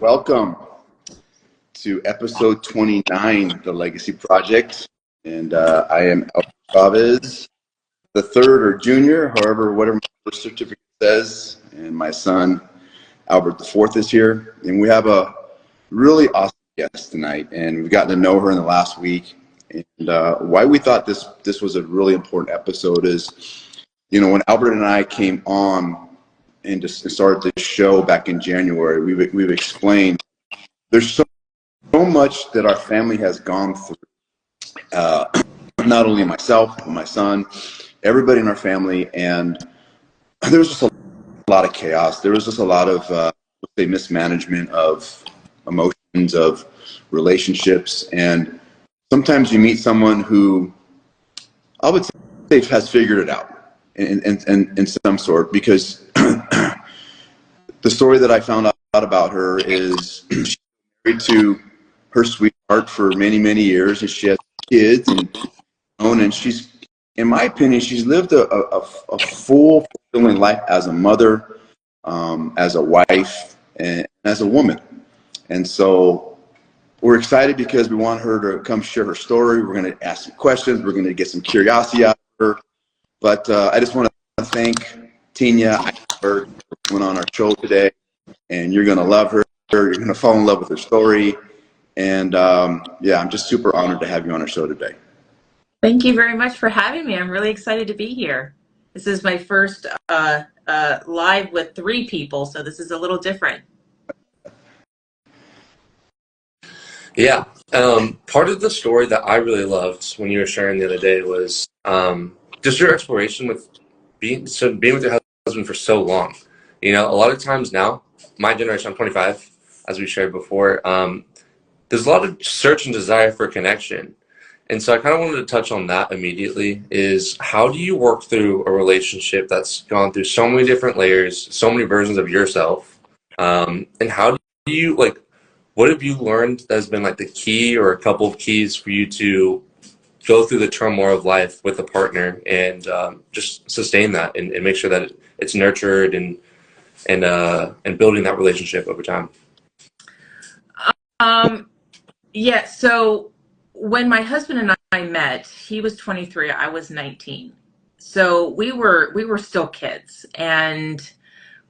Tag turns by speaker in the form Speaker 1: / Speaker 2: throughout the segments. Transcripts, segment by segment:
Speaker 1: Welcome to episode 29, The Legacy Project. And I am Albert Chavez, the third or junior, however, whatever my birth certificate says. And my son, Albert the fourth, is here. And we have a really awesome guest tonight. And we've gotten to know her in the last week. And why we thought this was a really important episode is, you know, when Albert and I came on and just started this show back in January, we've explained there's so much that our family has gone through. Not only myself, but my son, everybody in our family, and there was just a lot of chaos. There was just a lot of, let's say, mismanagement of emotions, of relationships, and sometimes you meet someone who I would say has figured it out in some sort, because the story that I found out about her is she's married to her sweetheart for many, many years, and she has kids, and she's, in my opinion, she's lived a full, fulfilling life as a mother, as a wife, and as a woman. And so we're excited because we want her to come share her story. We're going to ask some questions. We're going to get some curiosity out of her. But I just want to thank Tenya Eickenberg for coming on our show today. And you're going to love her. You're going to fall in love with her story. And yeah, I'm just super honored to have you on our show today.
Speaker 2: Thank you very much for having me. I'm really excited to be here. This is my first live with 3 people, so this is a little different.
Speaker 3: Yeah, part of the story that I really loved when you were sharing the other day was just your exploration with being with your husband for so long. You know, a lot of times now, my generation, I'm 25, as we shared before, there's a lot of search and desire for connection. And so I kind of wanted to touch on that immediately, is how do you work through a relationship that's gone through so many different layers, so many versions of yourself, and how do you, like, what have you learned that has been like the key or a couple of keys for you to go through the turmoil of life with a partner and just sustain that and make sure that it's nurtured and building that relationship over time?
Speaker 2: Yeah, so when my husband and I met, he was 23, I was 19. So we were still kids, and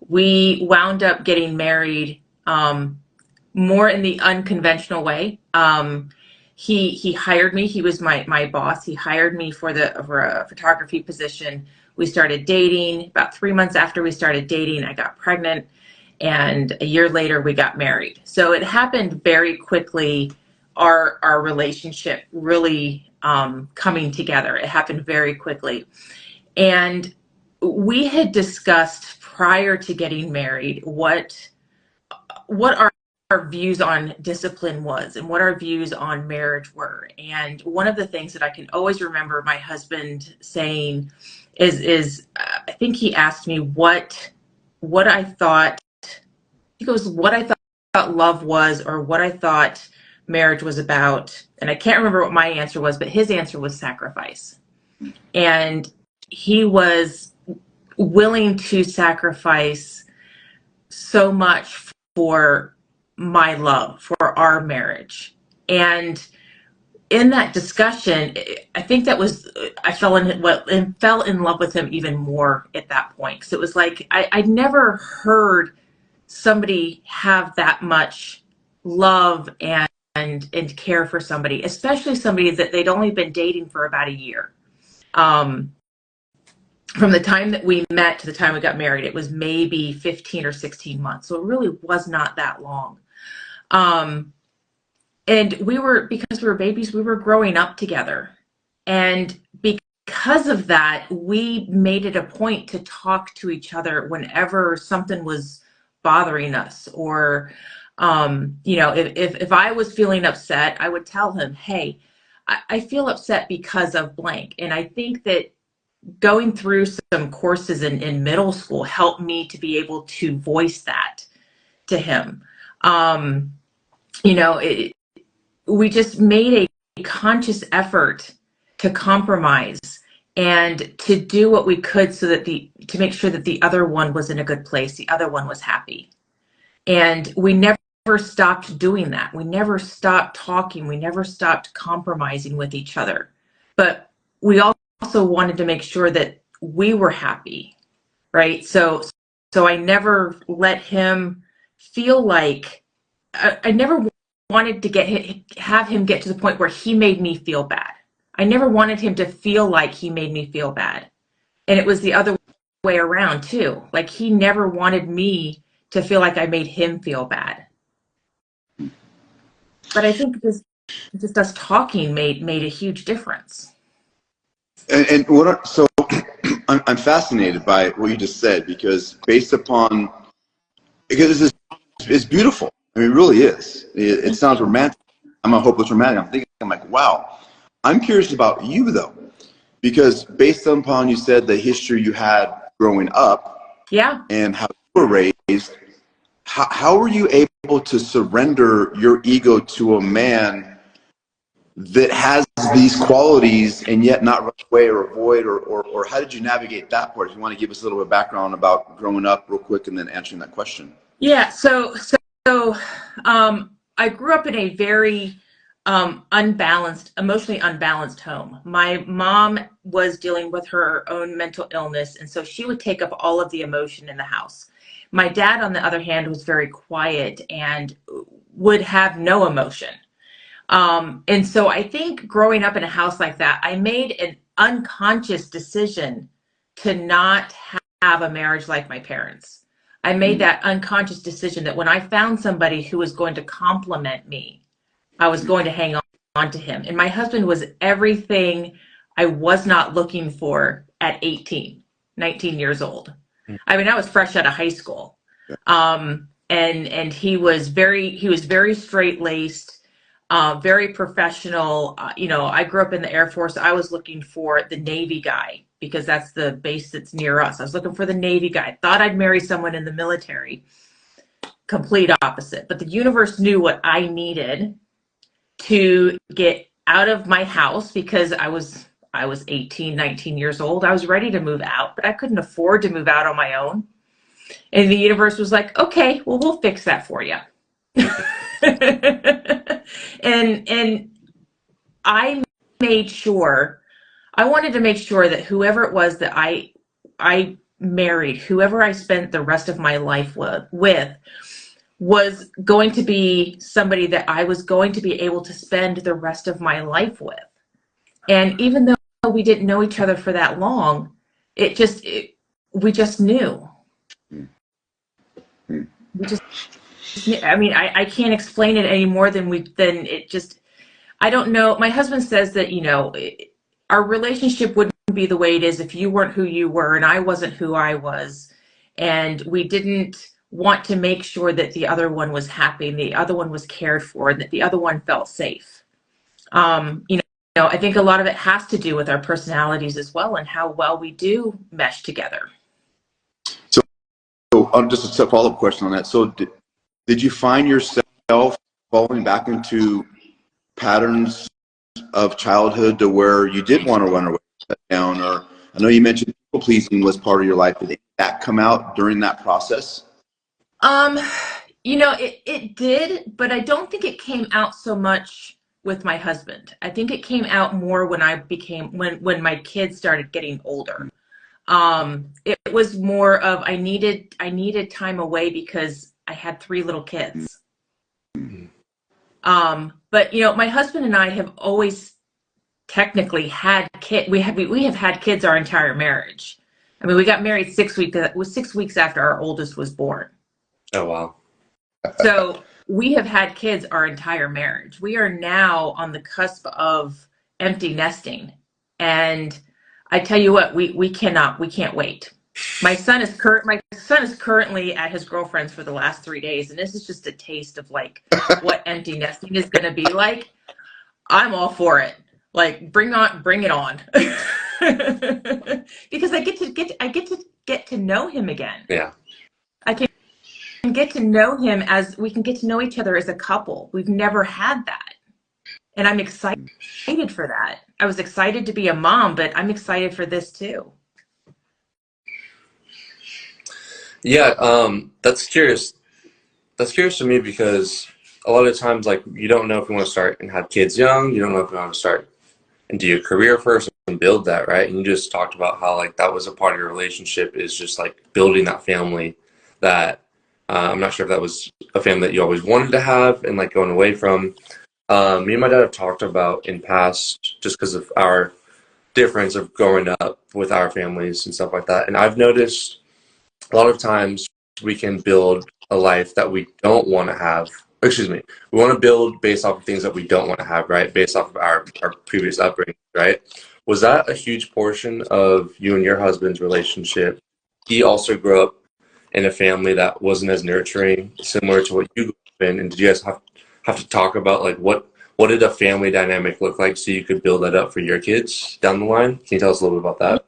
Speaker 2: we wound up getting married more in the unconventional way. He hired me. He was my boss. He hired me for a photography position. We started dating. About 3 months after we started dating, I got pregnant, and a year later we got married. So it happened very quickly. Our relationship really coming together. It happened very quickly, and we had discussed prior to getting married what our views on discipline was and what our views on marriage were. And one of the things that I can always remember my husband saying is I think he asked me what I thought. He goes, what I thought love was, or what I thought marriage was about. And I can't remember what my answer was, but his answer was sacrifice. And he was willing to sacrifice so much for my love, for our marriage. And in that discussion, I think I fell in love with him even more at that point. Because it was like, I'd never heard somebody have that much love and care for somebody, especially somebody that they'd only been dating for about a year. From the time that we met to the time we got married, it was maybe 15 or 16 months. So it really was not that long. And because we were babies, we were growing up together. And because of that, we made it a point to talk to each other whenever something was bothering us, or you know, if I was feeling upset, I would tell him, hey, I feel upset because of blank. And I think that going through some courses in middle school helped me to be able to voice that to him. You know, we just made a conscious effort to compromise and to do what we could so that to make sure that the other one was in a good place, the other one was happy. And we never stopped doing that. We never stopped talking. We never stopped compromising with each other. But we also wanted to make sure that we were happy, right? So I never let him feel like I never wanted to have him get to the point where he made me feel bad. I never wanted him to feel like he made me feel bad. And it was the other way around too. Like he never wanted me to feel like I made him feel bad. But I think just us talking made a huge difference.
Speaker 1: And so I'm fascinated by what you just said, because it's beautiful. I mean, it really is. It sounds romantic. I'm a hopeless romantic. I'm like, wow. I'm curious about you though, because based upon you said the history you had growing up,
Speaker 2: yeah,
Speaker 1: and how you were raised, how were you able to surrender your ego to a man that has these qualities and yet not run away or avoid, or how did you navigate that part? If you want to give us a little bit of background about growing up real quick and then answering that question.
Speaker 2: Yeah, so I grew up in a very emotionally unbalanced home. My mom was dealing with her own mental illness, and so she would take up all of the emotion in the house. My dad, on the other hand, was very quiet and would have no emotion. And so I think growing up in a house like that, I made an unconscious decision to not have a marriage like my parents. I made that unconscious decision that when I found somebody who was going to compliment me, I was going to hang on to him. And my husband was everything I was not looking for at 18, 19 years old. I mean, I was fresh out of high school. And he was very straight-laced, very professional. I grew up in the Air Force. I was looking for the Navy guy because that's the base that's near us. I was looking for the Navy guy. Thought I'd marry someone in the military. Complete opposite. But the universe knew what I needed to get out of my house because I was 18, 19 years old. I was ready to move out, but I couldn't afford to move out on my own. And the universe was like, okay, well, we'll fix that for you. and I wanted to make sure that whoever it was that I married, whoever I spent the rest of my life with was going to be somebody that I was going to be able to spend the rest of my life with. And even though we didn't know each other for that long, we just knew. We just I mean, I can't explain it any more than I don't know. My husband says that, our relationship wouldn't be the way it is if you weren't who you were and I wasn't who I was. And we didn't want to make sure that the other one was happy and the other one was cared for and that the other one felt safe. I think a lot of it has to do with our personalities as well and how well we do mesh together.
Speaker 1: So just a follow-up question on that. So did you find yourself falling back into patterns of childhood to where you did want to run away, shut down, or I know you mentioned people pleasing was part of your life. Did that come out during that process?
Speaker 2: It did, but I don't think it came out so much with my husband. I think it came out more when when my kids started getting older. It was more of I needed time away because I had 3 little kids. But my husband and I have always technically had kids. We have had kids our entire marriage. I mean, we got married 6 weeks after our oldest was born.
Speaker 3: Oh, wow.
Speaker 2: So we have had kids our entire marriage. We are now on the cusp of empty nesting. And I tell you what, we can't wait. My son is currently at his girlfriend's for the last 3 days, and this is just a taste of like what empty nesting is going to be like. I'm all for it. Like bring it on. Because I get to know him again.
Speaker 3: Yeah.
Speaker 2: I can get to know him as we can get to know each other as a couple. We've never had that. And I'm excited for that. I was excited to be a mom, but I'm excited for this too.
Speaker 3: Yeah, that's curious. That's curious to me because a lot of times, like, you don't know if you want to start and have kids young. You don't know if you want to start and do your career first and build that, right? And you just talked about how, like, that was a part of your relationship, is just like building that family that I'm not sure if that was a family that you always wanted to have and like going away from. Me and my dad have talked about in past, just because of our difference of growing up with our families and stuff like that. And I've noticed a lot of times we can build a life that we don't want to have. Excuse me. We want to build based off of things that we don't want to have, right? Based off of our previous upbringing, right? Was that a huge portion of you and your husband's relationship? He also grew up in a family that wasn't as nurturing, similar to what you grew up in. And did you guys have to talk about, like, what did a family dynamic look like so you could build that up for your kids down the line? Can you tell us a little bit about that?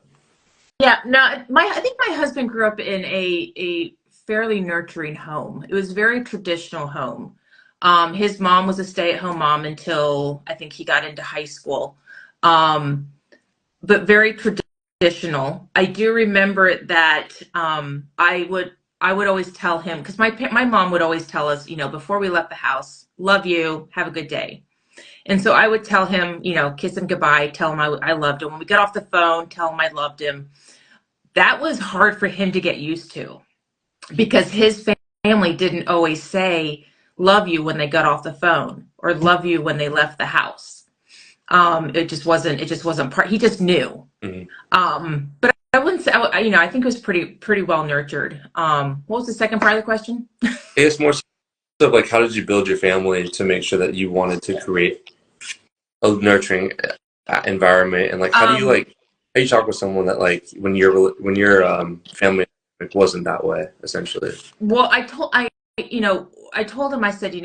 Speaker 2: Yeah, no, I think my husband grew up in a fairly nurturing home. It was a very traditional home. His mom was a stay-at-home mom until I think he got into high school. But very traditional. I do remember that I would always tell him, because my mom would always tell us, before we left the house, love you, have a good day. And so I would tell him, kiss him goodbye, tell him I loved him. When we got off the phone, tell him I loved him. That was hard for him to get used to, because his family didn't always say love you when they got off the phone or love you when they left the house. It just wasn't part. He just knew. But I wouldn't say, I think it was pretty well nurtured. What was the second part of the question?
Speaker 3: It's more so of, like, how did you build your family to make sure that you wanted to create a nurturing environment, and like how you talk with someone that, like, when your family wasn't that way, essentially.
Speaker 2: Well, I told him, I said,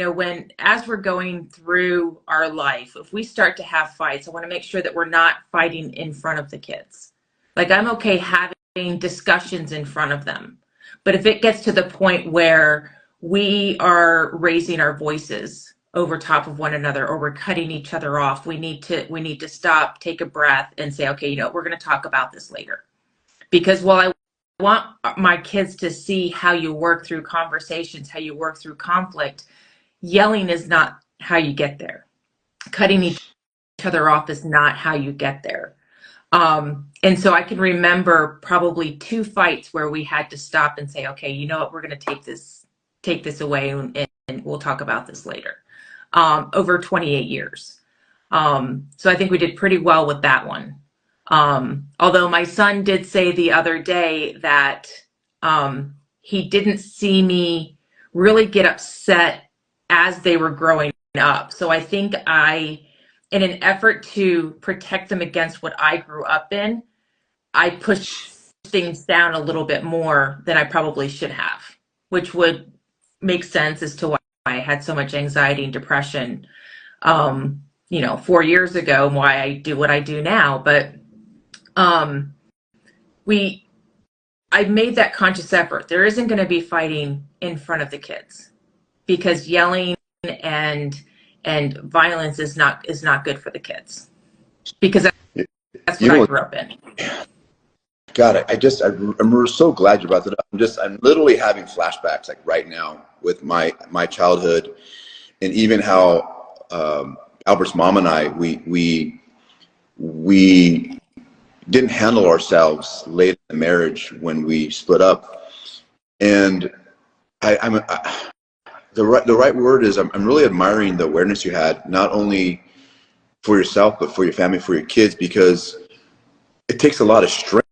Speaker 2: as we're going through our life, if we start to have fights, I want to make sure that we're not fighting in front of the kids. Like, I'm okay having discussions in front of them. But if it gets to the point where we are raising our voices over top of one another, or we're cutting each other off, we need to stop, take a breath, and say, okay, we're going to talk about this later. Because while I want my kids to see how you work through conversations, how you work through conflict, yelling is not how you get there. Cutting each other off is not how you get there. And so I can remember probably 2 fights where we had to stop and say, okay, you know what, we're going to take this away, and we'll talk about this later. Over 28 years. So I think we did pretty well with that one. Although my son did say the other day that he didn't see me really get upset as they were growing up. So I think in an effort to protect them against what I grew up in, I pushed things down a little bit more than I probably should have, which would make sense as to why I had so much anxiety and depression, 4 years ago, and why I do what I do now. But I made that conscious effort. There isn't going to be fighting in front of the kids, because yelling and violence is not good for the kids, because that's what I grew up in.
Speaker 1: God, I'm so glad you brought that up. I'm literally having flashbacks, like, right now with my childhood, and even how Albert's mom and I, we didn't handle ourselves late in the marriage when we split up. And the right word is, I'm really admiring the awareness you had, not only for yourself, but for your family, for your kids, because it takes a lot of strength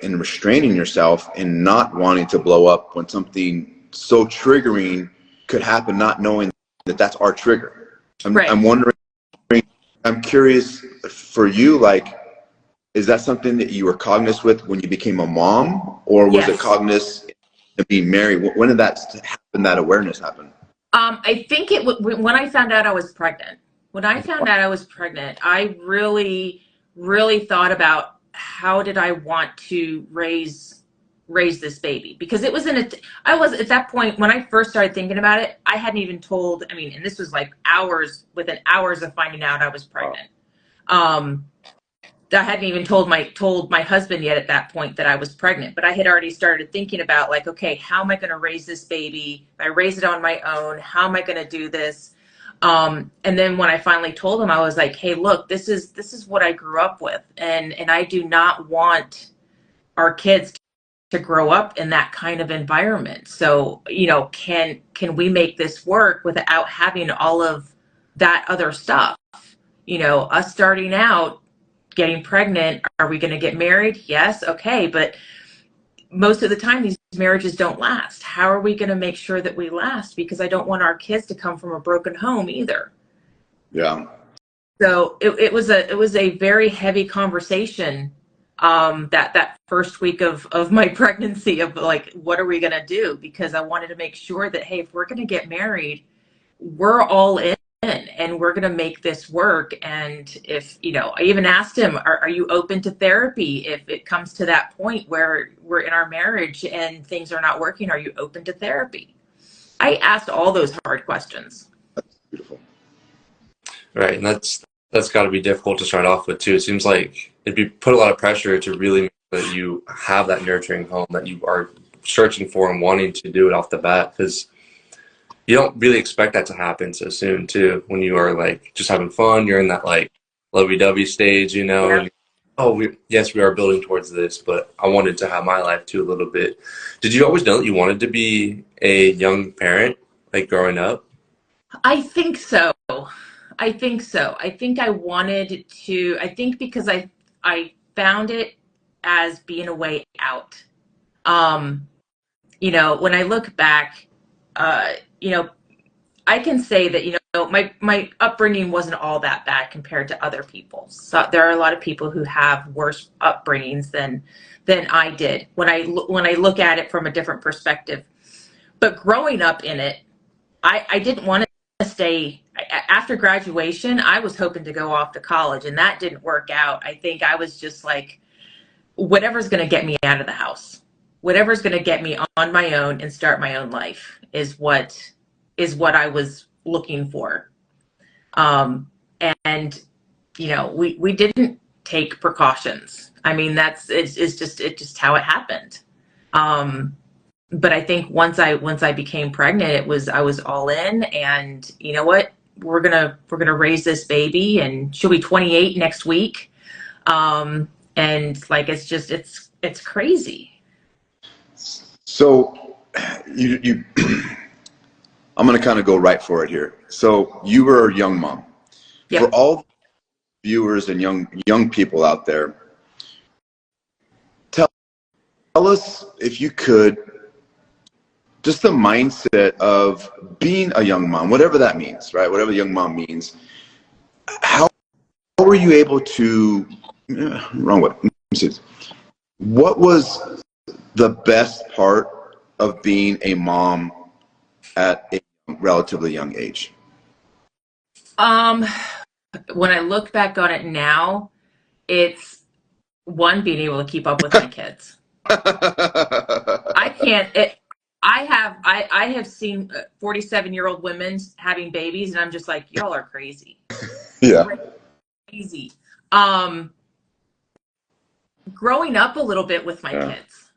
Speaker 1: in restraining yourself and not wanting to blow up when something so triggering could happen, not knowing that that's our trigger. I'm wondering, I'm curious for you, like, is that something that you were cognizant with when you became a mom, or was it cognizant of being married? When did that happen, that awareness happen?
Speaker 2: I think when I found out I was pregnant. When I found out I was pregnant, I really, really thought about, how did I want to raise this baby? Because it was I was at that point, when I first started thinking about it, I hadn't even told, and this was like within hours of finding out I was pregnant. I hadn't even told my husband yet at that point that I was pregnant, but I had already started thinking about like, okay, how am I going to raise this baby? If I raise it on my own, how am I going to do this? And then when I finally told him, I was like, hey, look, this is what I grew up with, and I do not want our kids to grow up in that kind of environment. So, can we make this work without having all of that other stuff? Us starting out, getting pregnant, are we going to get married? Yes. Okay. But most of the time, these marriages don't last. How are we going to make sure that we last? Because I don't want our kids to come from a broken home either.
Speaker 1: Yeah.
Speaker 2: So it was a very heavy conversation, that first week of my pregnancy, of like, what are we going to do? Because I wanted to make sure that, hey, if we're going to get married, we're all in and we're going to make this work. And if, I even asked him, are you open to therapy? If it comes to that point where we're in our marriage and things are not working, are you open to therapy? I asked all those hard questions.
Speaker 1: Beautiful.
Speaker 3: Right, and that's got to be difficult to start off with too. It seems like it'd be put a lot of pressure to really make sure that you have that nurturing home that you are searching for and wanting to do it off the bat, because you don't really expect that to happen so soon too. When you are like just having fun, you're in that like lovey-dovey stage,
Speaker 2: Yeah.
Speaker 3: and yes, we are building towards this, but I wanted to have my life too a little bit. Did you always know that you wanted to be a young parent, like growing up?
Speaker 2: I think so. I think I wanted to, I think because I found it as being a way out. Um, when I look back, uh, you know, I can say that, my upbringing wasn't all that bad compared to other people. So there are a lot of people who have worse upbringings than I did when I look at it from a different perspective. But growing up in it, I didn't want to stay. After graduation, I was hoping to go off to college, and that didn't work out. I think I was just like, whatever's going to get me out of the house, whatever's going to get me on my own and start my own life is what I was looking for. And we didn't take precautions. I mean, it's just how it happened. But I think once I became pregnant, I was all in, and you know what? We're gonna raise this baby, and she'll be 28 next week. And like, it's crazy.
Speaker 1: So you I'm going to kind of go right for it here. So you were a young mom.
Speaker 2: Yep.
Speaker 1: For all viewers and young people out there, tell us, if you could, just the mindset of being a young mom, whatever that means, right? Whatever young mom means. How were you able to, wrong way, what was the best part of being a mom at a relatively young age?
Speaker 2: When I look back on it now, it's one, being able to keep up with my kids. I can't. I have seen 47-year-old women having babies, and I'm just like, y'all are crazy.
Speaker 1: Yeah.
Speaker 2: Crazy. Growing up a little bit with my kids,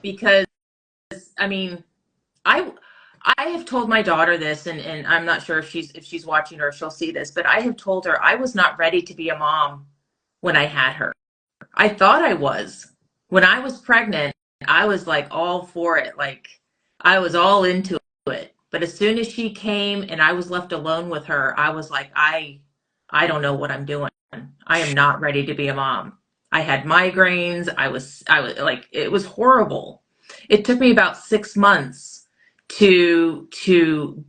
Speaker 2: because I mean, I have told my daughter this, and I'm not sure if she's watching or if she'll see this, but I have told her I was not ready to be a mom when I had her. I thought I was. When I was pregnant, I was like all for it. Like, I was all into it. But as soon as she came and I was left alone with her, I was like, I don't know what I'm doing. I am not ready to be a mom. I had migraines. I was like, it was horrible. It took me about 6 months to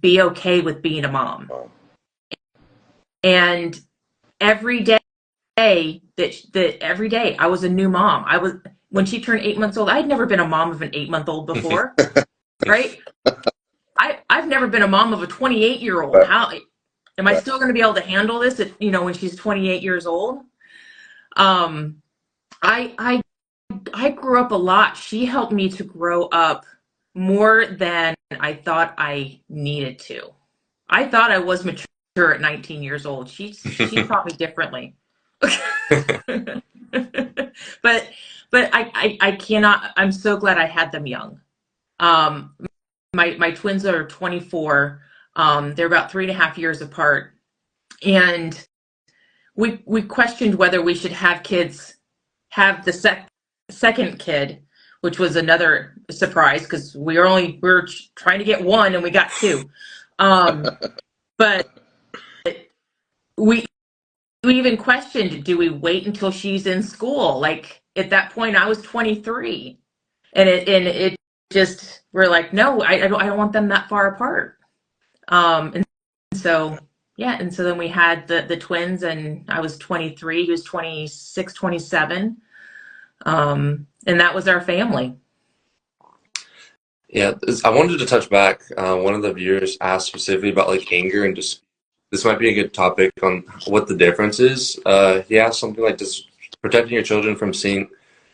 Speaker 2: be okay with being a mom. And every day every day I was a new mom. When she turned 8 months old, I had never been a mom of an 8-month-old before. Right? I've never been a mom of a 28-year-old. How am I still going to be able to handle this when she's 28 years old? I grew up a lot. She helped me to grow up more than I thought I needed to. I thought I was mature at 19 years old. She taught me differently. but I cannot. I'm so glad I had them young. Um, my twins are 24. They're about 3.5 years apart, and we questioned whether we should have kids have the second kid, which was another surprise because we were trying to get one and we got two. But we we even questioned, do we wait until she's in school? Like at that point, I was 23, and it just we're like, no, I don't want them that far apart. And so yeah, and so then we had the twins, and I was 23, he was 26, 27, and that was our family.
Speaker 3: Yeah, I wanted to touch back. One of the viewers asked specifically about like anger and just this might be a good topic on what the difference is. He asked something like, "Does protecting your children from seeing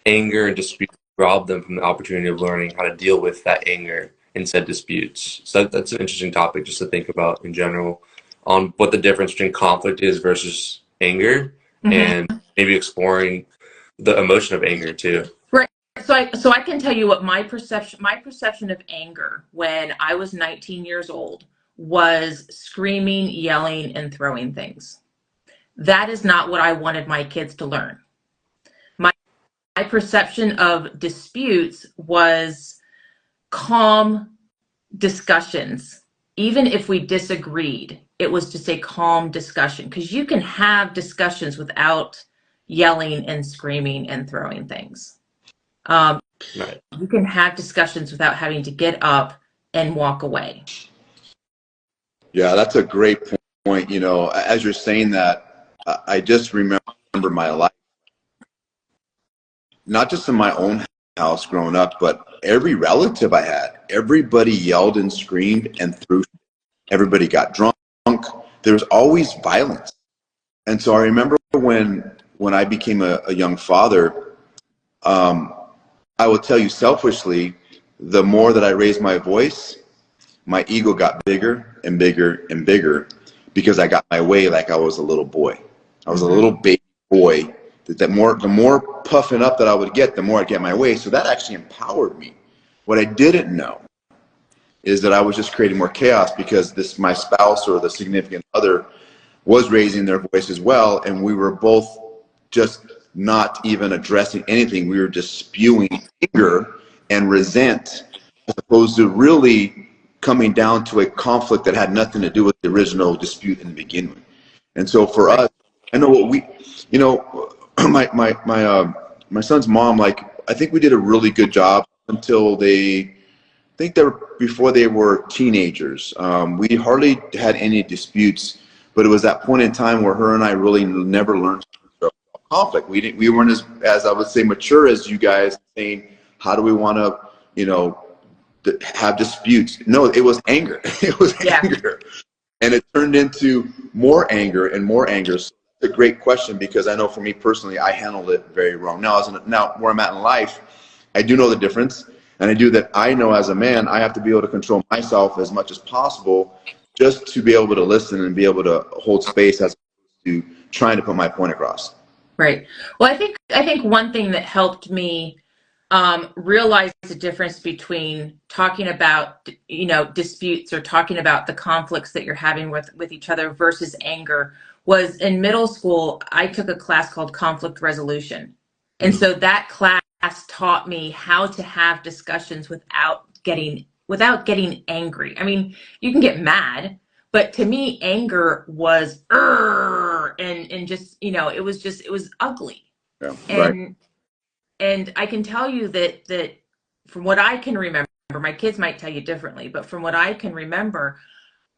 Speaker 3: anger and dispute rob them from the opportunity of learning how to deal with that anger in said disputes?" So that's an interesting topic just to think about in general on what the difference between conflict is versus anger, and maybe exploring the emotion of anger too.
Speaker 2: Right. So I can tell you what my perception of anger when I was 19 years old was screaming, yelling, and throwing things. That is not what I wanted my kids to learn. My perception of disputes was calm discussions. Even if we disagreed, it was just a calm discussion, because you can have discussions without yelling and screaming and throwing things.
Speaker 3: Right.
Speaker 2: You can have discussions without having to get up and walk away.
Speaker 1: Yeah, that's a great point. You know, as you're saying that, I just remember my life, not just in my own house growing up, but every relative I had, everybody yelled and screamed and threw. Everybody got drunk. There was always violence. And so I remember when I became a young father, I will tell you selfishly, the more that I raised my voice, my ego got bigger and bigger and bigger because I got my way like I was a little boy. I was a little baby boy. The more puffing up that I would get, the more I'd get my way. So that actually empowered me. What I didn't know is that I was just creating more chaos because my spouse or the significant other was raising their voice as well, and we were both just not even addressing anything. We were just spewing anger and resent as opposed to really coming down to a conflict that had nothing to do with the original dispute in the beginning. And so for us, I know my son's mom, like, I think we did a really good job until before they were teenagers. We hardly had any disputes, but it was that point in time where her and I really never learned conflict. We weren't as I would say mature as you guys, saying, how do we want to, have disputes? No, it was anger. It was anger. And it turned into more anger and more anger. So that's a great question, because I know for me personally, I handled it very wrong. Now where I'm at in life, I do know the difference. And I know as a man, I have to be able to control myself as much as possible just to be able to listen and be able to hold space as opposed to trying to put my point across.
Speaker 2: Right. Well, I think one thing that helped me realize the difference between talking about, disputes or talking about the conflicts that you're having with each other versus anger was in middle school. I took a class called conflict resolution. And so that class taught me how to have discussions without getting angry. I mean, you can get mad, but to me, anger was and just, it was ugly.
Speaker 1: Yeah, right.
Speaker 2: And I can tell you that from what I can remember, my kids might tell you differently, but from what I can remember,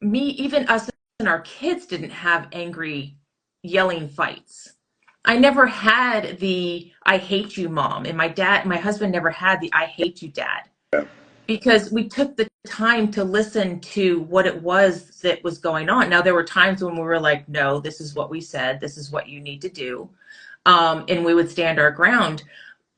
Speaker 2: even us and our kids didn't have angry yelling fights. I never had the "I hate you, mom," and my husband never had the "I hate you, dad."
Speaker 1: Yeah.
Speaker 2: Because we took the time to listen to what it was that was going on. Now, there were times when we were like, no, this is what we said, this is what you need to do. And we would stand our ground.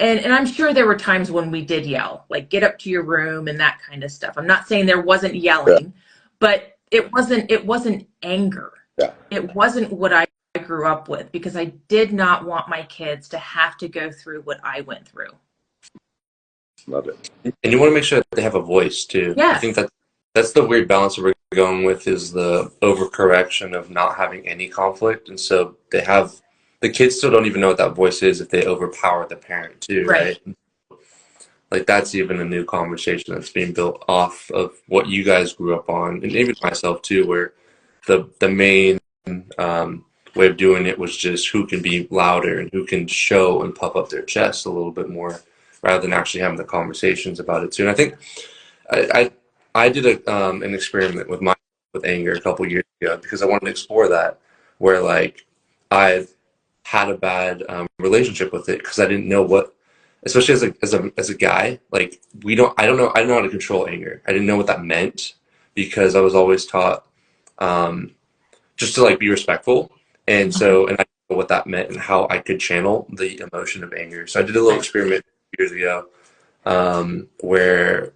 Speaker 2: And I'm sure there were times when we did yell, like get up to your room and that kind of stuff. I'm not saying there wasn't yelling, but it wasn't anger.
Speaker 1: Yeah.
Speaker 2: It wasn't what I grew up with, because I did not want my kids to have to go through what I went through.
Speaker 1: Love it.
Speaker 3: And you want to make sure that they have a voice too.
Speaker 2: Yes.
Speaker 3: I think that's the weird balance that we're going with, is the overcorrection of not having any conflict. And so the kids still don't even know what that voice is if they overpower the parent too, right? Like that's even a new conversation that's being built off of what you guys grew up on, and even myself too, where the main way of doing it was just who can be louder and who can show and puff up their chest a little bit more, rather than actually having the conversations about it too. And I think I did an experiment with anger a couple years ago, because I wanted to explore that, where like I've had a bad relationship with it, because I didn't know what, especially as a guy, like I don't know how to control anger. I didn't know what that meant, because I was always taught just to like be respectful, and I didn't know what that meant and how I could channel the emotion of anger. So I did a little experiment years ago where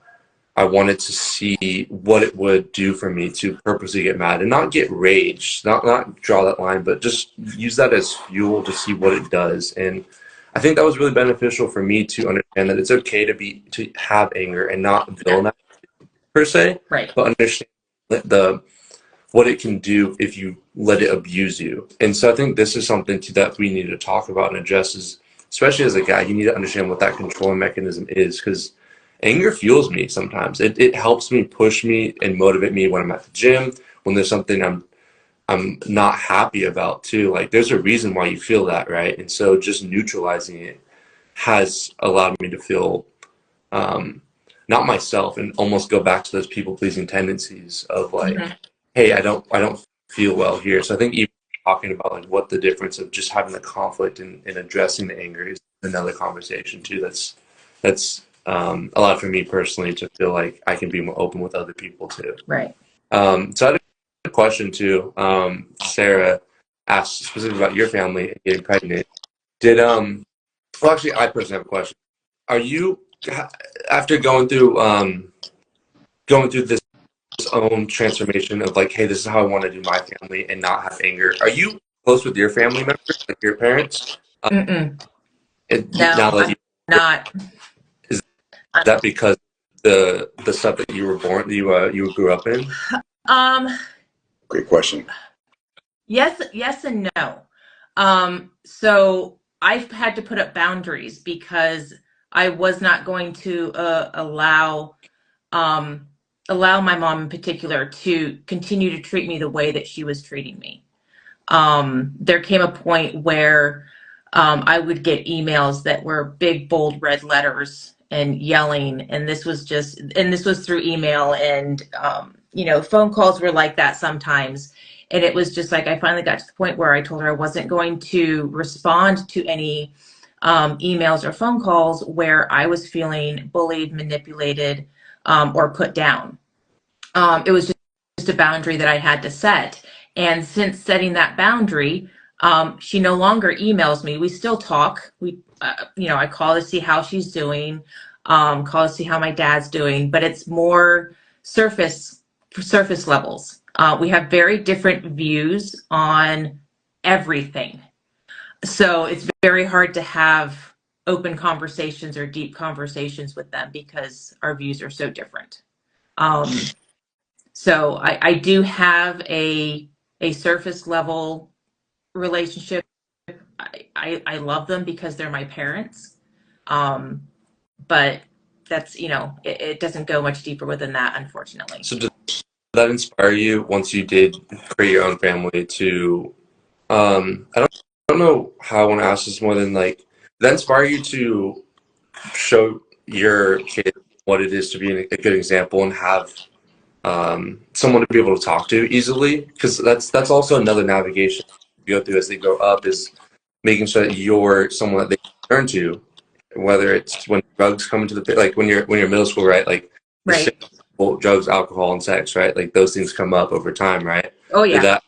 Speaker 3: I wanted to see what it would do for me to purposely get mad and not get rage, not draw that line, but just use that as fuel to see what it does. And I think that was really beneficial for me to understand that it's okay to have anger and not villainize per se,
Speaker 2: Right.
Speaker 3: but understand what it can do if you let it abuse you. And so I think this is something that we need to talk about and address, is especially as a guy, you need to understand what that control mechanism is, because anger fuels me sometimes. It helps me, push me, and motivate me when I'm at the gym, when there's something I'm not happy about too. Like there's a reason why you feel that, right? And so just neutralizing it has allowed me to feel not myself, and almost go back to those people pleasing tendencies of like, hey, I don't feel well here. So I think even talking about like what the difference of just having the conflict and addressing the anger is another conversation too. That's a lot for me personally, to feel like I can be more open with other people too.
Speaker 2: Right.
Speaker 3: So I had a question too. Sarah asked specifically about your family and getting pregnant. Well, actually, I personally have a question. Are you, after going through this own transformation of like, hey, this is how I want to do my family and not have anger, are you close with your family members, like your parents?
Speaker 2: No,
Speaker 3: I'm
Speaker 2: not.
Speaker 3: Is that because the stuff that you were born, you grew up in?
Speaker 1: Great question.
Speaker 2: Yes and no. So I've had to put up boundaries, because I was not going to allow my mom in particular to continue to treat me the way that she was treating me. There came a point where I would get emails that were big, bold, red letters and yelling, and this was through email, and phone calls were like that sometimes. And it was just like, I finally got to the point where I told her I wasn't going to respond to any emails or phone calls where I was feeling bullied, manipulated, or put down. It was just a boundary that I had to set. And since setting that boundary, she no longer emails me. We still talk. I call to see how she's doing, call to see how my dad's doing, but it's more surface levels. We have very different views on everything. So it's very hard to have open conversations or deep conversations with them, because our views are so different. So I do have a surface level relationship. I love them because they're my parents. But that's, it doesn't go much deeper within that, unfortunately.
Speaker 3: So did that inspire you, once you did create your own family, to I don't know how I want to ask this more than like, did that inspire you to show your kid what it is to be a good example and have someone to be able to talk to easily? Because that's also another navigation you go through as they grow up, is making sure that you're someone that they can turn to, whether it's when drugs come into the, like when you're middle school, right? Like
Speaker 2: Right.
Speaker 3: drugs, alcohol, and sex, right? Like those things come up over time, right?
Speaker 2: Oh yeah.
Speaker 3: Did that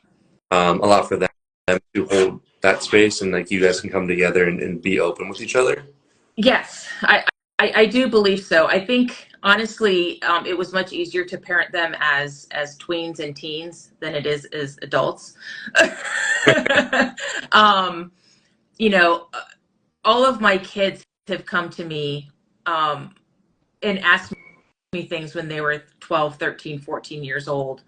Speaker 3: allow for them to hold that space, and like you guys can come together and be open with each other?
Speaker 2: Yes, I do believe so. I think honestly, it was much easier to parent them as tweens and teens than it is as adults. um, you know, all of my kids have come to me and asked me things when they were 12, 13, 14 years old,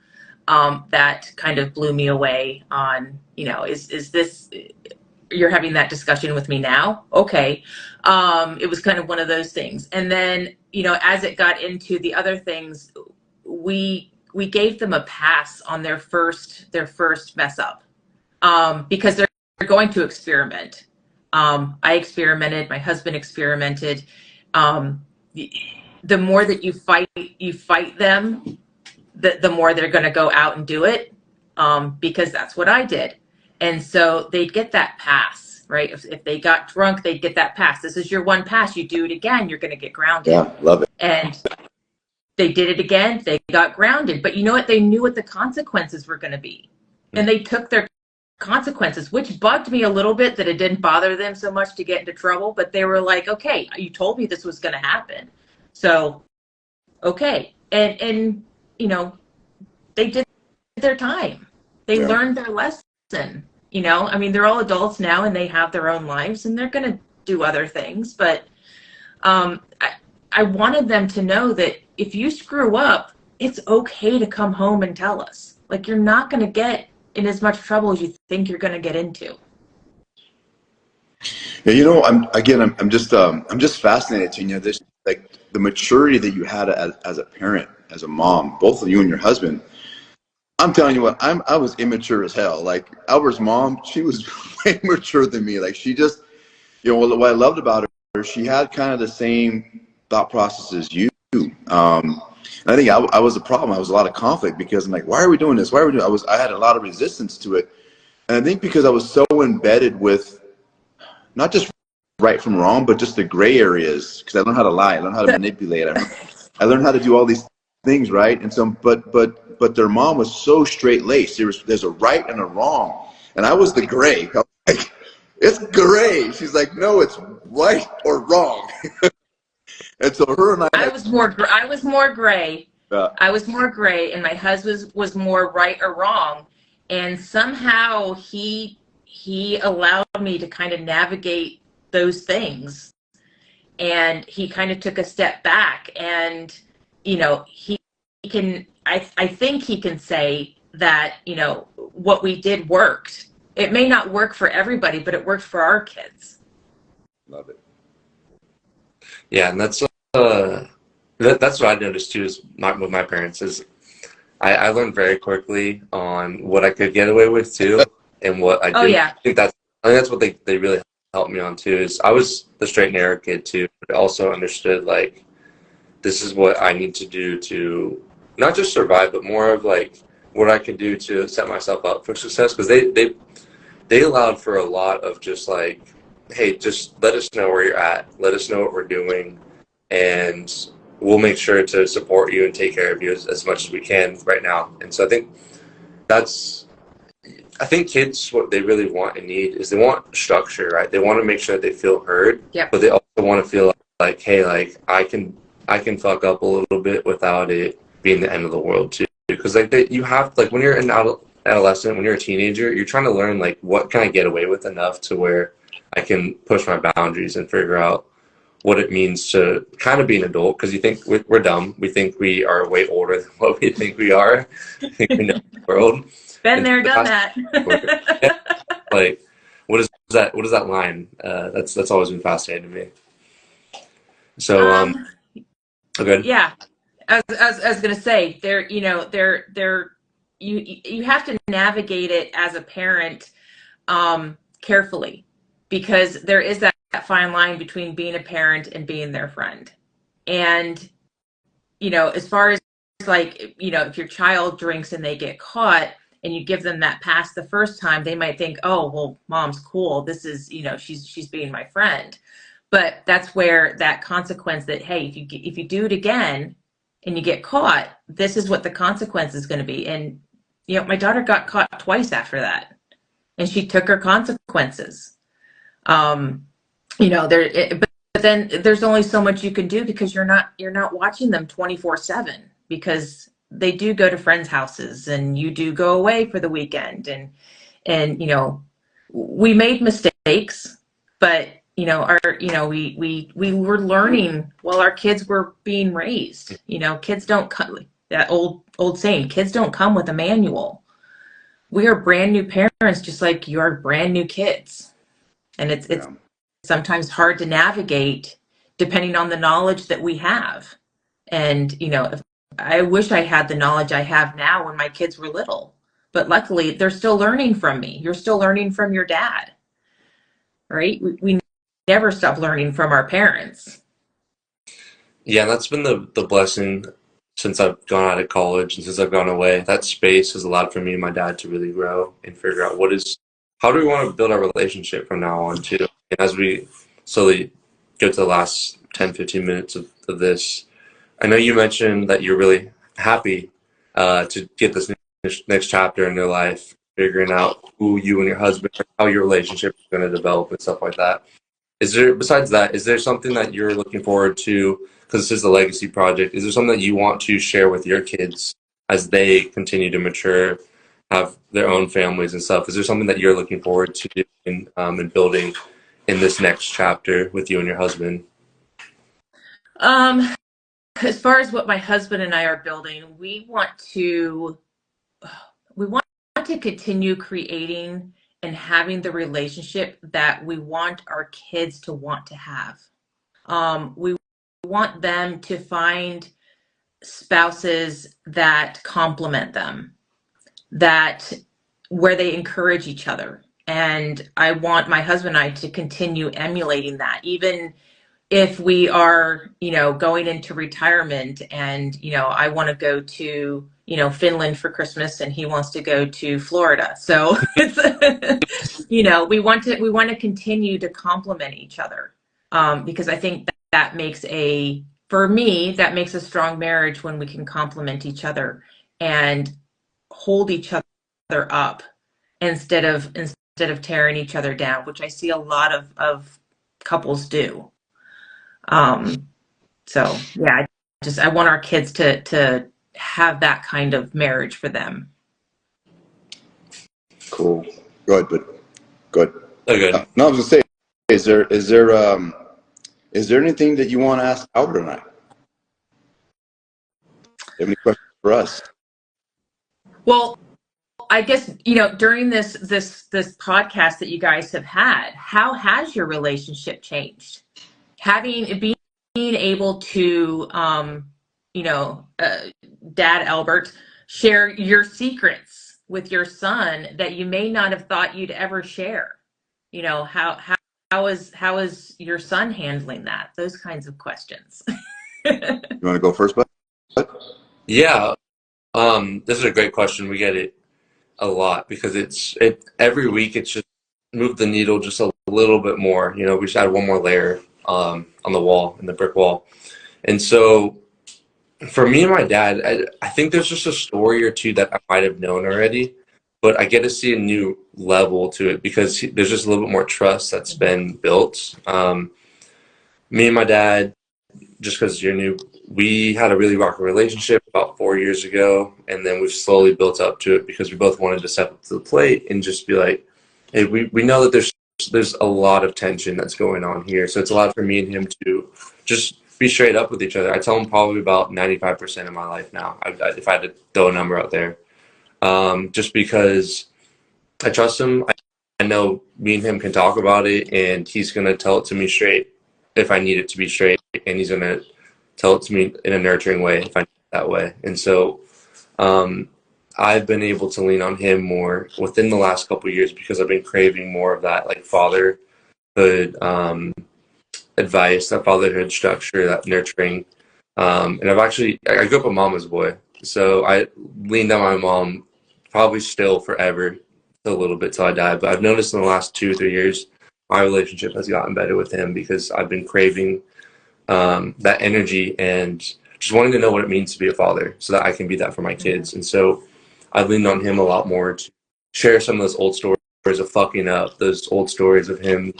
Speaker 2: that kind of blew me away on, is this, you're having that discussion with me now? Okay. It was kind of one of those things. And then, as it got into the other things, we gave them a pass on their first mess up, because they're going to experiment. I experimented, my husband experimented. The more that you fight them, the more they're going to go out and do it, because that's what I did. And so they'd get that pass, right? If they got drunk, they'd get that pass. This is your one pass. You do it again, you're going to get grounded.
Speaker 1: Yeah, love it.
Speaker 2: And they did it again, they got grounded. But you know what? They knew what the consequences were going to be. And they took their consequences, which bugged me a little bit that it didn't bother them so much to get into trouble. But they were like, okay, you told me this was going to happen. So, okay. And they did their time. They learned their lesson. I mean, they're all adults now and they have their own lives and they're going to do other things. But I wanted them to know that if you screw up, it's okay to come home and tell us. Like, you're not going to get in as much trouble as you think you're going to get into.
Speaker 1: Yeah, I'm just fascinated, Tenya. This, like, the maturity that you had as a parent, as a mom, both of you and your husband. I'm telling you what, I was immature as hell. Like, Albert's mom, she was way mature than me. Like, she just, what I loved about her, she had kind of the same thought process as you. And I think I was the problem. I was a lot of conflict because I'm like, why are we doing this? Why are we doing? I had a lot of resistance to it, and I think because I was so embedded with not just right from wrong, but just the gray areas. Because I learned how to lie, I learned how to manipulate, I learned how to do all these things, right? And so, but their mom was so straight laced. There's a right and a wrong, and I was the gray. I was like, it's gray. She's like, no, it's right or wrong. And so her and
Speaker 2: I was more gray. I was more gray, and my husband was more right or wrong. And somehow he allowed me to kind of navigate those things. And he kind of took a step back, and he can. I think he can say that what we did worked. It may not work for everybody, but it worked for our kids.
Speaker 1: Love it.
Speaker 3: Yeah, and that's what I noticed too. Is with my parents is I learned very quickly on what I could get away with too, and what I didn't.
Speaker 2: Oh yeah.
Speaker 3: I think that's what they really helped me on too. Is I was the straight and narrow kid too, but also understood like this is what I need to do to not just survive, but more of like what I can do to set myself up for success. Because they allowed for a lot of just like, hey, just let us know where you're at. Let us know what we're doing, and we'll make sure to support you and take care of you as much as we can right now. And so I think kids, what they really want and need is they want structure, right? They want to make sure that they feel heard, but they also want to feel like, hey, like I can fuck up a little bit without it being the end of the world too. Because you have, like, when you're an adolescent, when you're a teenager, you're trying to learn like what can I get away with enough to where I can push my boundaries and figure out what it means to kind of be an adult. Because you think we're dumb. We think we are way older than what we think we are. I think we know the world.
Speaker 2: Been there, done that.
Speaker 3: Like, what is that? What is that line? That's always been fascinating to me. So, okay.
Speaker 2: Yeah, I was gonna say you have to navigate it as a parent carefully, because there is that fine line between being a parent and being their friend. And as far as like if your child drinks and they get caught and you give them that pass the first time, they might think, oh well, mom's cool, this is she's being my friend. But that's where that consequence that, hey, if you do it again and you get caught, this is what the consequence is going to be. And my daughter got caught twice after that, and she took her consequences. But then there's only so much you can do because you're not watching them 24/7, because they do go to friends' houses and you do go away for the weekend, and we made mistakes, but we were learning while our kids were being raised. Kids don't come, that old saying, kids don't come with a manual. We are brand new parents, just like you are brand new kids, and it's
Speaker 1: Yeah.
Speaker 2: sometimes hard to navigate depending on the knowledge that we have. And if, I wish I had the knowledge I have now when my kids were little, but luckily they're still learning from me. You're still learning from your dad, right? We never stop learning from our parents.
Speaker 3: Yeah, that's been the blessing since I've gone out of college and since I've gone away. That space has allowed for me and my dad to really grow and figure out how do we want to build our relationship from now on too. And as we slowly go to the last 10, 15 minutes of this, I know you mentioned that you're really happy to get this next chapter in your life, figuring out who you and your husband, how your relationship is going to develop and stuff like that. Besides that, is there something that you're looking forward to? Because this is a legacy project. Is there something that you want to share with your kids as they continue to mature, have their own families and stuff? Is there something that you're looking forward to doing and building in this next chapter with you and your husband?
Speaker 2: As far as what my husband and I are building, we want to continue creating and having the relationship that we want our kids to want to have. We want them to find spouses that complement them, that where they encourage each other. And I want my husband and I to continue emulating that, even if we are, going into retirement, and, I want to go to, Finland for Christmas and he wants to go to Florida. So it's, we want to continue to complement each other. Because I think that makes for me, that makes a strong marriage, when we can complement each other and hold each other up instead of tearing each other down, which I see a lot of couples do. So yeah, I want our kids to have that kind of marriage for them.
Speaker 1: Cool. Good, but good.
Speaker 3: Oh, good.
Speaker 1: No, I was gonna say, is there anything that you want to ask Albert and I? You have any questions for us?
Speaker 2: Well, I guess, during this podcast that you guys have had, how has your relationship changed? Being able to, Dad Albert, share your secrets with your son that you may not have thought you'd ever share. How is your son handling that? Those kinds of questions.
Speaker 1: You want to go first, bud?
Speaker 3: Yeah, this is a great question. We get it a lot because every week it's just moved the needle just a little bit more. We just add one more layer on the wall, in the brick wall. And so for me and my dad, I think there's just a story or two that I might have known already, but I get to see a new level to it because there's just a little bit more trust that's been built. Me and my dad, just because you're new, we had a really rocky relationship about 4 years ago, and then we've slowly built up to it because we both wanted to step up to the plate and just be like, hey, we know that there's a lot of tension that's going on here. So it's a lot for me and him to just be straight up with each other. I tell him probably about 95% of my life now, if I had to throw a number out there. Just because I trust him. I know me and him can talk about it, and he's going to tell it to me straight if I need it to be straight, and he's going to tell it to me in a nurturing way if I need it that way. And so I've been able to lean on him more within the last couple of years because I've been craving more of that, like, fatherhood advice, that fatherhood structure, that nurturing. And I grew up a mama's boy, so I leaned on my mom probably still forever, a little bit till I die. But I've noticed in the last 2 or 3 years, my relationship has gotten better with him because I've been craving that energy and just wanting to know what it means to be a father so that I can be that for my kids. And so I've leaned on him a lot more to share some of those old stories of fucking up, those old stories of him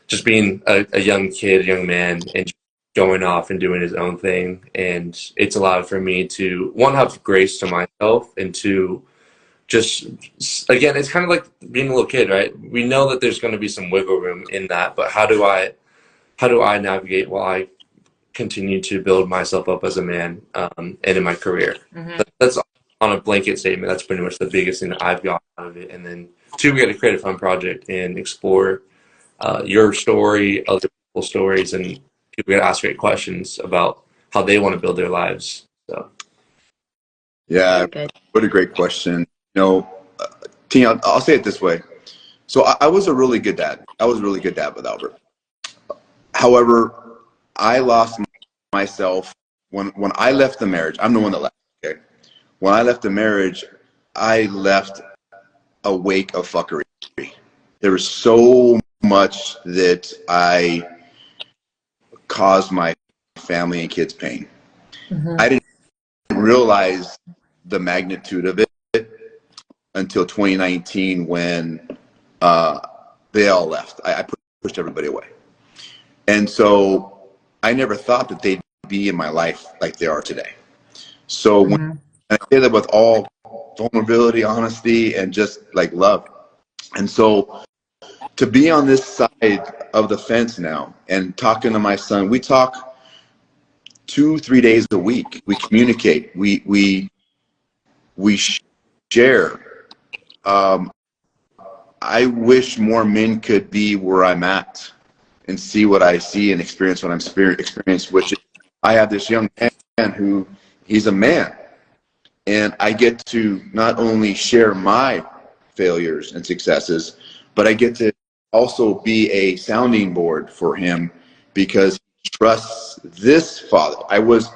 Speaker 3: just being a young kid, a young man, and going off and doing his own thing. And it's allowed for me to, one, have grace to myself, and two, just, again, it's kind of like being a little kid, right? We know that there's going to be some wiggle room in that, but how do I navigate while I continue to build myself up as a man, and in my career?
Speaker 2: Mm-hmm.
Speaker 3: That's on a blanket statement. That's pretty much the biggest thing that I've got out of it. And then two, we got to create a fun project and explore your story, other people's stories, and people got to ask great questions about how they want to build their lives. So,
Speaker 1: Yeah, what a great question. You know, Tina, I'll say it this way. So I was a really good dad. I was a really good dad with Albert. However, I lost myself when I left the marriage. I'm the one that left. Okay, when I left the marriage, I left a wake of fuckery. There was so much that I caused my family and kids pain.
Speaker 2: Mm-hmm.
Speaker 1: I didn't realize the magnitude of it until 2019 when they all left. I pushed everybody away. And so I never thought that they'd be in my life like they are today. So when I say that with all vulnerability, honesty, and just like love. And so to be on this side of the fence now and talking to my son, we talk 2-3 days a week. We communicate. We share. I wish more men could be where I'm at and see what I see and experience what I'm experiencing, which is I have this young man who he's a man, and I get to not only share my failures and successes, but I get to also be a sounding board for him because he trusts this father. I was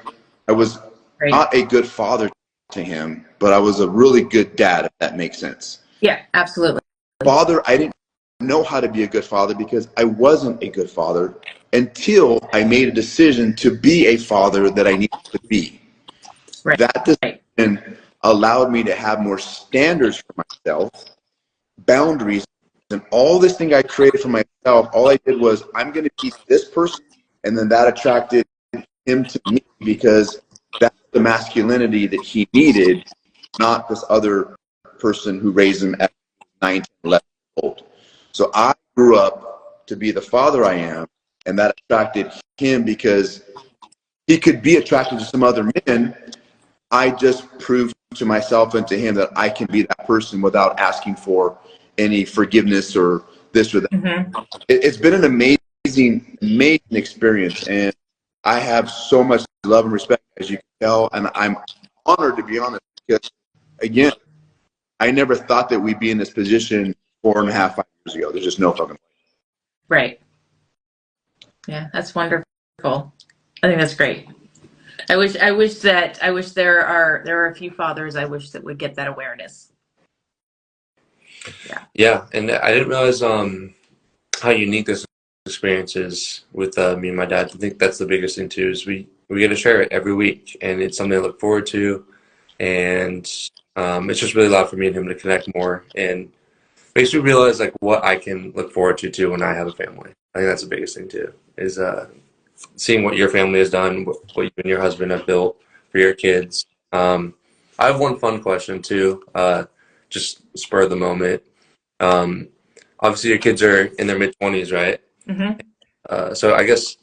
Speaker 2: Great.
Speaker 1: not a good father to him, but I was a really good dad, if that makes sense.
Speaker 2: Yeah, absolutely.
Speaker 1: Father, I didn't know how to be a good father because I wasn't a good father until I made a decision to be a father that I needed to be.
Speaker 2: Right.
Speaker 1: That decision allowed me to have more standards for myself, boundaries, and all this thing I created for myself. All I did was, I'm going to be this person, and then that attracted him to me because that's the masculinity that he needed, not this other person who raised him at 9, 10, 11 years old. So I grew up to be the father I am, and that attracted him because he could be attracted to some other men. I just proved to myself and to him that I can be that person without asking for any forgiveness or this or that.
Speaker 2: Mm-hmm.
Speaker 1: It's been an amazing experience, and I have so much love and respect, as you can tell, and I'm honored to be honest because, again, I never thought that we'd be in this position 4.5, 5 years ago. There's just no fucking way.
Speaker 2: Right. Yeah, that's wonderful. I think that's great. I wish there are a few fathers I wish that would get that awareness. Yeah.
Speaker 3: yeah. And I didn't realize how unique this experience is with me and my dad. I think that's the biggest thing too, is we get to share it every week, and it's something I look forward to. And it's just really allowed for me and him to connect more, and makes me realize like what I can look forward to too when I have a family. I think that's the biggest thing too, is seeing what your family has done, what you and your husband have built for your kids. I have one fun question too, just spur of the moment. Obviously your kids are in their mid-20s, right?
Speaker 2: Mm-hmm.
Speaker 3: So I guess,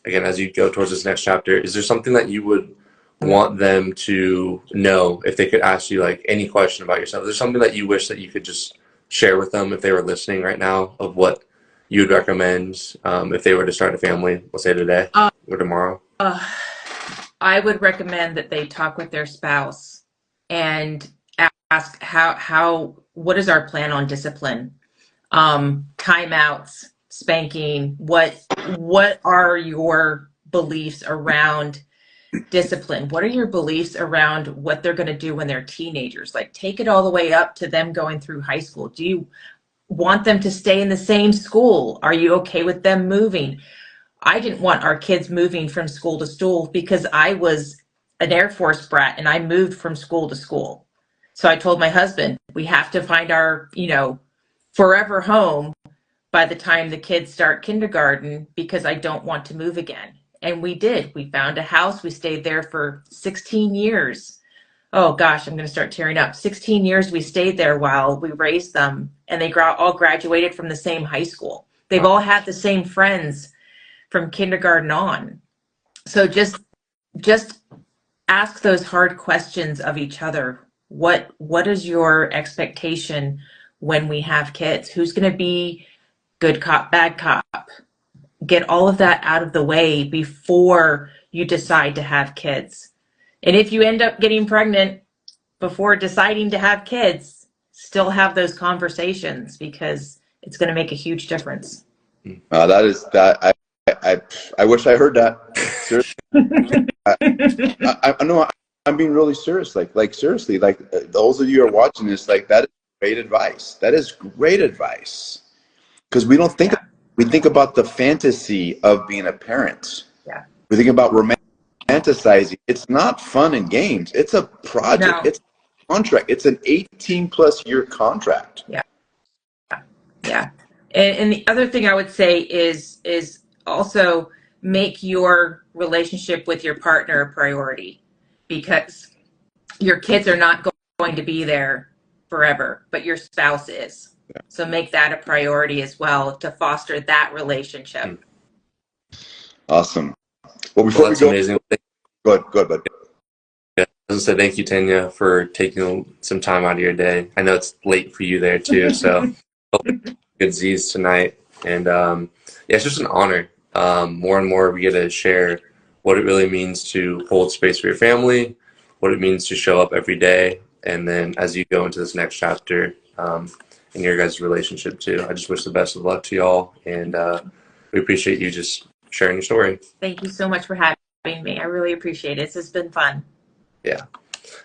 Speaker 3: again, as you go towards this next chapter, is there something that you would want them to know if they could ask you like any question about yourself? Is there something that you wish that you could just share with them if they were listening right now, of what you would recommend if they were to start a family, let's say today or tomorrow?
Speaker 2: I would recommend that they talk with their spouse and ask what is our plan on discipline, timeouts, spanking. What are your beliefs around discipline? What are your beliefs around what they're going to do when they're teenagers? Like, take it all the way up to them going through high school. Do you want them to stay in the same school? Are you okay with them moving? I didn't want our kids moving from school to school because I was an Air Force brat and I moved from school to school. So I told my husband, we have to find our, forever home by the time the kids start kindergarten because I don't want to move again. And we did. We found a house. We stayed there for 16 years. Oh gosh, I'm going to start tearing up. 16 years we stayed there while we raised them, and they all graduated from the same high school. They've all had the same friends from kindergarten on. So just ask those hard questions of each other. What is your expectation when we have kids? Who's going to be good cop, bad cop? Get all of that out of the way before you decide to have kids. And if you end up getting pregnant before deciding to have kids, still have those conversations, because it's going to make a huge difference.
Speaker 1: That is that. I wish I heard that. Seriously. I know I'm being really serious. Like seriously, like those of you who are watching this, like that is great advice. That is great advice, because we don't think we think about the fantasy of being a parent.
Speaker 2: Yeah.
Speaker 1: We think about romanticizing. It's not fun and games. It's a project.
Speaker 2: No.
Speaker 1: It's a contract. It's an 18+ year contract.
Speaker 2: Yeah. Yeah. And the other thing I would say is also make your relationship with your partner a priority, because your kids are not going to be there forever, but your spouse is. Yeah. So make that a priority as well to foster that relationship.
Speaker 1: Awesome. Well, before we go,
Speaker 3: amazing.
Speaker 1: Good, bud.
Speaker 3: Yeah, I was gonna say thank you, Tenya, for taking some time out of your day. I know it's late for you there too, so good Z's tonight. And yeah, it's just an honor. More and more we get to share what it really means to hold space for your family, what it means to show up every day, and then as you go into this next chapter in your guys' relationship too. I just wish the best of luck to y'all, and we appreciate you just sharing your story. Thank you so much for having me. I really appreciate it. This has been fun. Yeah.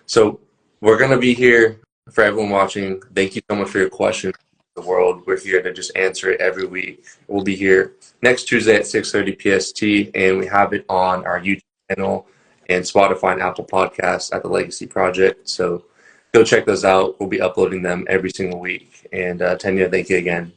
Speaker 3: So we're going to be here for everyone watching. Thank you so much for your questions. The world. We're here to just answer it every week. We'll be here next Tuesday at 6:30 PST, and we have it on our YouTube channel and Spotify and Apple Podcasts at the Legacy Project. So go check those out. We'll be uploading them every single week. And Tenya, thank you again.